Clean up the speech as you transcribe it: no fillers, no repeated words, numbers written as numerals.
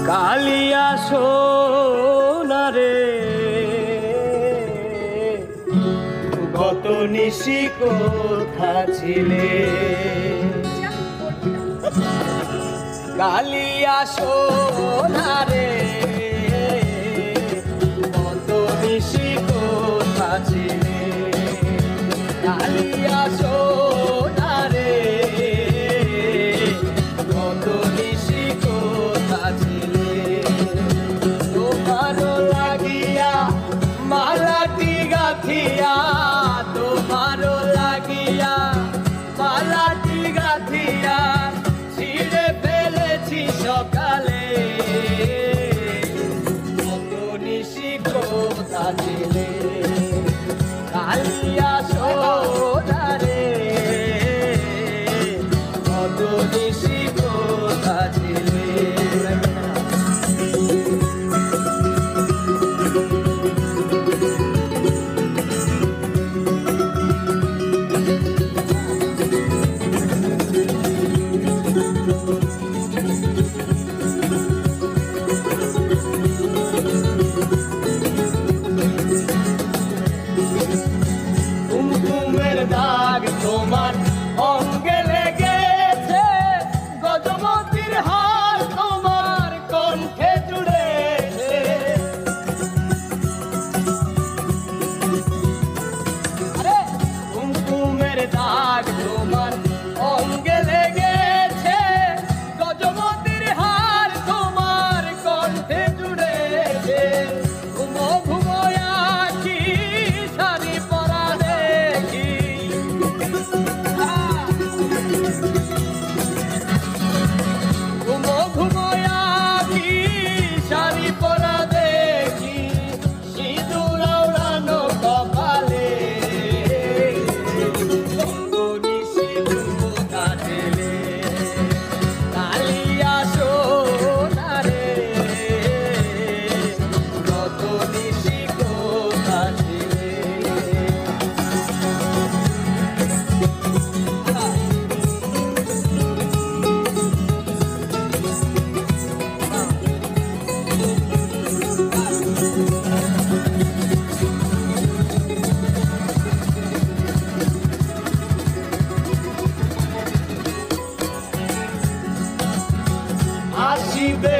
কালিয়া সোনারে গত নিশি কোথা ছিলে কালিয়া সোনারে গত নিশি কোথা ছিলে কালিয়া সোনারে গত নিশি কোথা ছিলে তোমার লাগিয়া মালাটি গাথিয়া তোমার লাগিয়া মালাটি গাথিয়া ছিঁড়ে ফেলেছি সকালে কত নিশি কোথা ছিলে কালিয়া সোনারে কত নিশি কোথা ছিলে দাগ তোমার অঙ্গে লেগেছে গজমতির হার তোমার কণ্ঠে জুড়েছে আরে কুমকুমের দাগ তোমার অঙ্গে লেগেছে গজমতির হার তোমার কণ্ঠে জুড়েছে ঘুমো ঘুমো আঁখি শাড়ি পরা দেখি ঘুমো ঘুমো আঁখি শাড়ি পরা দেখি সিঁদুর ওড়ানো কপালে নিশি কোথা ছিলে কালিয়া সোনারে কত নিশি কোথা ছিলে আসিবে